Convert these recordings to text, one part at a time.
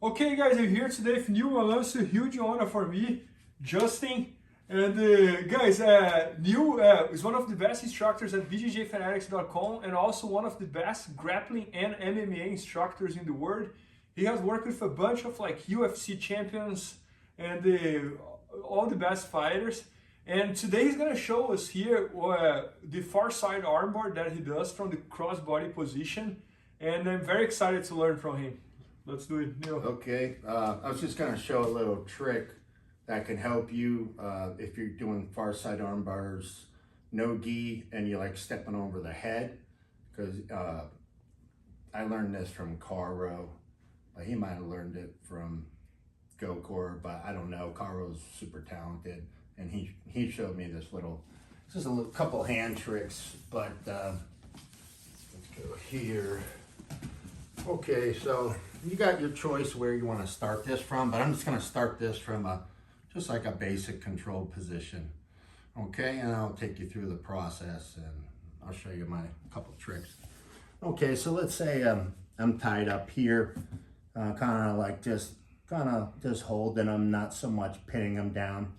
Okay guys, I'm here today with new Melanson, huge honor for me, Justin. And guys, Neil is one of the best instructors at IBJJFanatics.com and also one of the best grappling and MMA instructors in the world. He has worked with a bunch of like UFC champions and all the best fighters. And today he's gonna show us here the far side armbar that he does from the crossbody position. And I'm very excited to learn from him. Let's do it, Neil. Okay, I was just gonna show a little trick that can help you if you're doing far side arm bars, no gi, and you like stepping over the head. Because I learned this from Caro. He might have learned it from Gokor, but I don't know. Caro's super talented, and he showed me this little, just a little couple hand tricks. But let's go here. Okay, so you got your choice where you want to start this from, but I'm just going to start this from just like a basic control position. Okay, and I'll take you through the process and I'll show you my couple tricks. Okay, so let's say I'm tied up here, kind of just holding them, not so much pinning them down.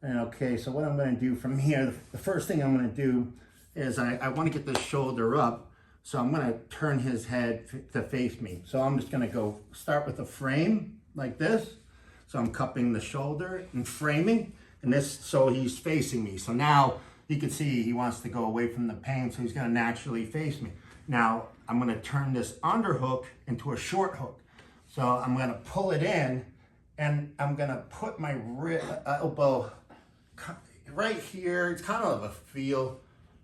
And okay, so what I'm going to do from here, the first thing I'm going to do is I want to get this shoulder up. So I'm going to turn his head to face me. So I'm just going to go start with a frame like this. So I'm cupping the shoulder and framing, and this so he's facing me. So now you can see he wants to go away from the pain, so he's going to naturally face me. Now I'm going to turn this underhook into a short hook. So I'm going to pull it in, and I'm going to put my elbow right here. It's kind of a feel,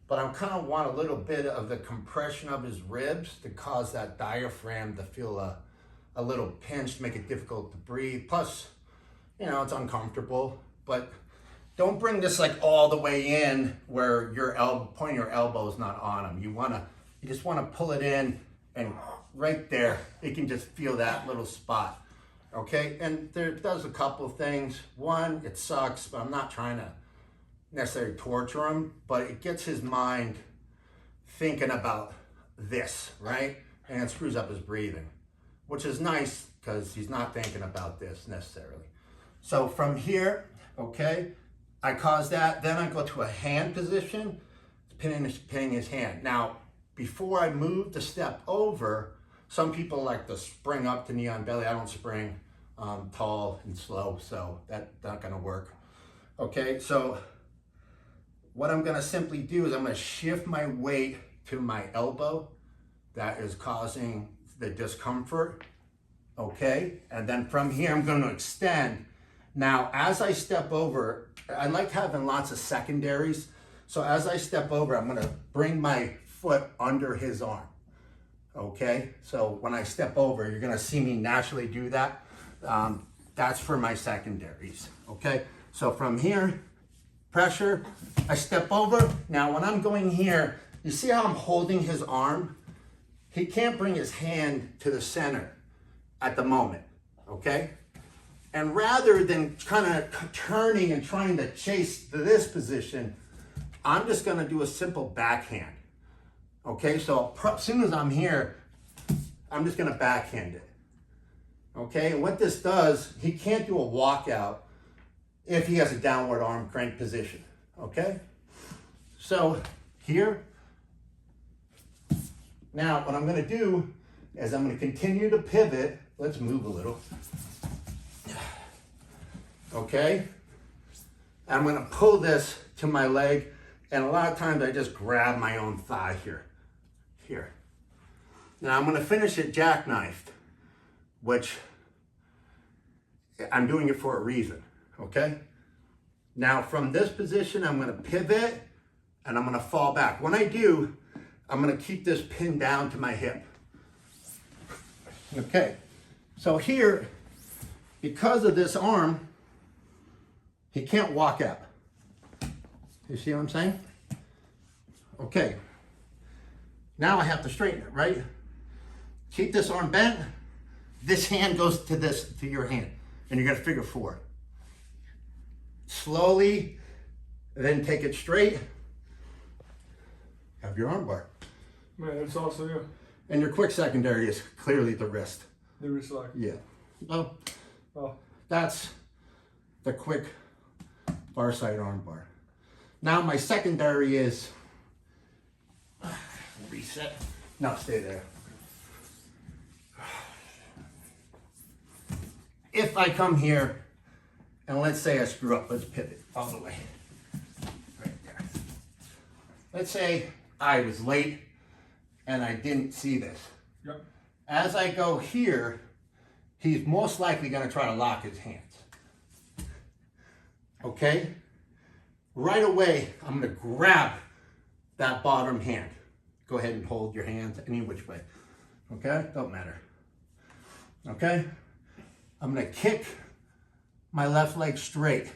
but I kind of want a little bit of the compression of his ribs to cause that diaphragm to feel a little pinched, make it difficult to breathe. Plus, you know, it's uncomfortable, but don't bring this like all the way in where your point of your elbow is not on him. You just want to pull it in, and right there, you can just feel that little spot. Okay, and there does a couple of things. One, it sucks, but I'm not trying to necessarily torture him, but it gets his mind thinking about this, right? And it screws up his breathing, which is nice because he's not thinking about this necessarily. So from here, okay, I cause that, then I go to a hand position, pinning his hand. Now, before I move to step over, some people like to spring up to knee on belly. I don't spring, tall and slow, so that's not gonna work. Okay, so what I'm gonna simply do is I'm gonna shift my weight to my elbow that is causing the discomfort, okay? And then from here, I'm gonna extend. Now, as I step over, I like having lots of secondaries. So as I step over, I'm gonna bring my foot under his arm, okay? So when I step over, you're gonna see me naturally do that. That's for my secondaries, okay? So from here, pressure, I step over. Now when I'm going here, you see how I'm holding his arm? He can't bring his hand to the center at the moment, okay? And rather than kind of turning and trying to chase to this position, I'm just gonna do a simple backhand, okay? So as soon as I'm here, I'm just gonna backhand it, okay? And what this does, he can't do a walkout if he has a downward arm crank position, okay? So here, now what I'm gonna do is I'm gonna continue to pivot. Let's move a little. Okay? I'm gonna pull this to my leg, and a lot of times I just grab my own thigh here. Here. Now I'm gonna finish it jackknifed, which I'm doing it for a reason. Okay? Now from this position, I'm gonna pivot and I'm gonna fall back. When I do, I'm gonna keep this pinned down to my hip. Okay, so here, because of this arm, he can't walk out. You see what I'm saying? Okay, now I have to straighten it, right? Keep this arm bent, this hand goes to your hand, and you're gonna figure four. Slowly, then take it straight. Have your arm bar. Man, that's also you. And your quick secondary is clearly the wrist. The wrist lock. Yeah. Well, Oh. that's the quick far side arm bar. Now my secondary is, reset. No, stay there. If I come here and let's say I screw up, let's pivot all the way. Right there. Let's say I was late and I didn't see this. Yep. As I go here, he's most likely going to try to lock his hands. Okay? Right away, I'm going to grab that bottom hand. Go ahead and hold your hands any which way. Okay? Don't matter. Okay? I'm going to kick my left leg straight.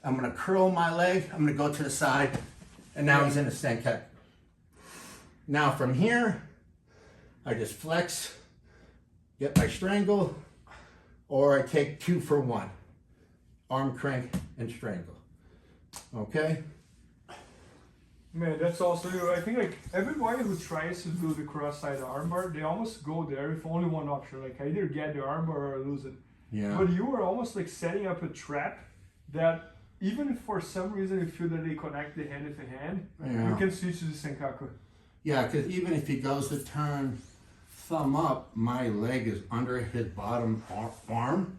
I'm going to curl my leg. I'm going to go to the side. And now he's in a Senkai. Now from here, I just flex, get my strangle, or I take 2 for 1. Arm crank and strangle. Okay? Man, that's also, I think like everybody who tries to do the cross-side armbar, they almost go there with only one option, like either get the armbar or lose it. Yeah. But you are almost like setting up a trap that even if for some reason you feel that they connect the hand with the hand, you can switch to the Senkaku. Yeah, because even if he goes to turn thumb up, my leg is under his bottom arm.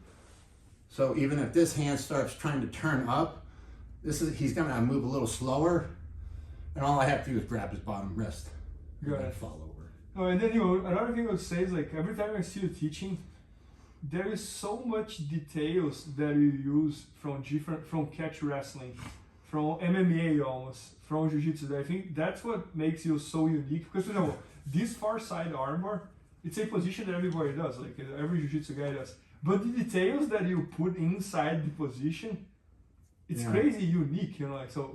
So even if this hand starts trying to turn up, he's gonna move a little slower, and all I have to do is grab his bottom wrist and then fall over. Oh, and then another thing I would say is like every time I see you teaching, there is so much details that you use from catch wrestling, from MMA almost, from Jiu-Jitsu. I think that's what makes you so unique. Because this far side armbar, it's a position that everybody does, like every Jiu-Jitsu guy does. But the details that you put inside the position, it's crazy unique, Like, so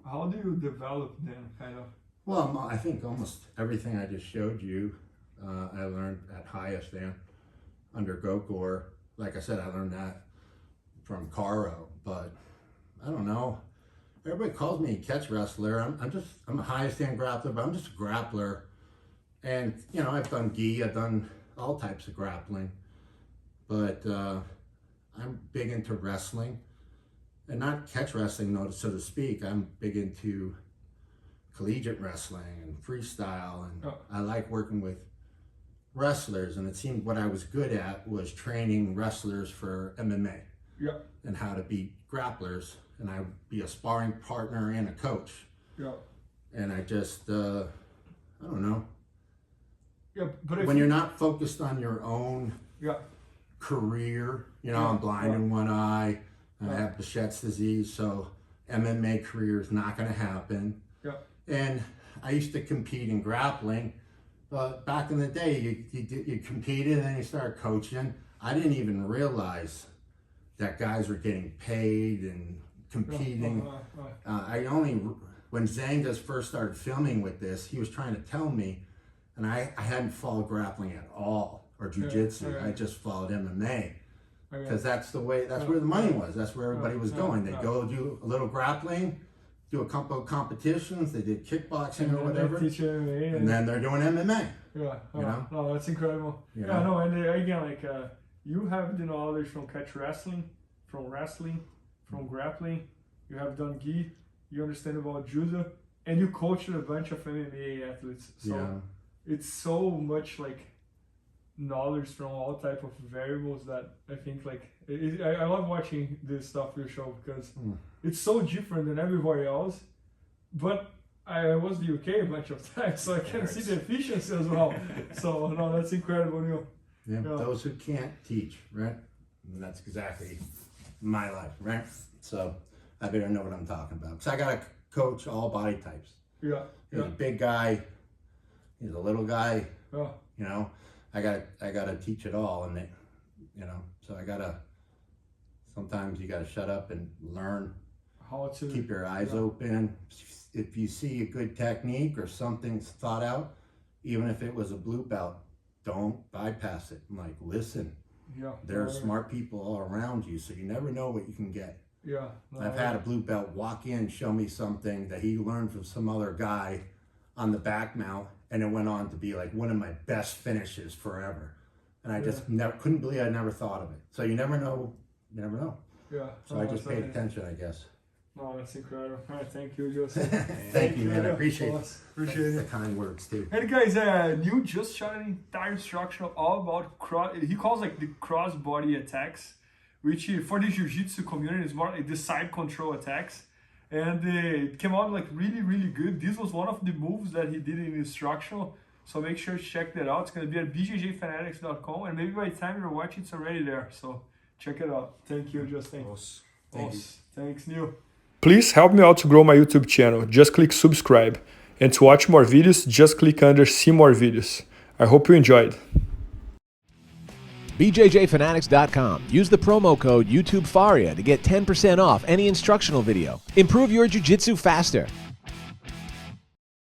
how do you develop them, kind of? Well, I think almost everything I just showed you, I learned at highest dan under Gokor. Like I said, I learned that from Caro, but I don't know. Everybody calls me a catch wrestler. I'm a highest dan grappler, but I'm just a grappler. And I've done gi, I've done all types of grappling, but I'm big into wrestling, and not catch wrestling, so to speak. I'm big into collegiate wrestling and freestyle, and I like working with wrestlers. And it seemed what I was good at was training wrestlers for MMA and how to beat grapplers. And I would be a sparring partner and a coach. And I just, I don't know. But when you're not focused on your own career, I'm blind in one eye, and I have Behçet's disease, so MMA career is not going to happen. And I used to compete in grappling, but back in the day, you competed and then you started coaching. I didn't even realize that guys were getting paid and competing. When Zangas first started filming with this, he was trying to tell me, and I hadn't followed grappling at all, or jiu-jitsu. I just followed MMA, because that's where the money was. That's where everybody was going. They'd go do a little grappling, do a couple of competitions. They did kickboxing or whatever, and then they're doing MMA. No, that's incredible. And again, like you have the knowledge from catch wrestling, from grappling. You have done gi. You understand about judo, and you coached a bunch of MMA athletes. So it's so much like knowledge from all type of variables that I think like I love watching this stuff you show, because it's so different than everybody else. But I was in the UK a bunch of times, so I can see the efficiency as well. So no, that's incredible, Neil. Those who can't teach, right? And that's exactly my life, right? So I better know what I'm talking about, because I got to coach all body types. He's a big guy. He's a little guy. I gotta teach it all, and so sometimes you gotta shut up and learn how to keep your eyes open. If you see a good technique or something's thought out, even if it was a blue belt, don't bypass it. Like, listen, there are smart people all around you, so you never know what you can get. I've had a blue belt walk in, show me something that he learned from some other guy on the back mount, and it went on to be like one of my best finishes forever. And I just couldn't believe I never thought of it. So you never know. You never know. Yeah. So I just paid attention, I guess. No, that's incredible. All right, thank you, Joseph. Thank you, man. I appreciate the kind words too. And guys, Neil just shot an entire instruction all about he calls like the cross body attacks, which for the jiu-jitsu community is more like the side control attacks. And it came out like really, really good. This was one of the moves that he did in the instructional. So make sure to check that out. It's going to be at IBJJFanatics.com, and maybe by the time you're watching, it's already there. So check it out. Thank you, Justin. Thanks, Neil. Please help me out to grow my YouTube channel. Just click subscribe. And to watch more videos, just click under see more videos. I hope you enjoyed. BJJFanatics.com. Use the promo code YouTubeFaria to get 10% off any instructional video. Improve your jiu-jitsu faster.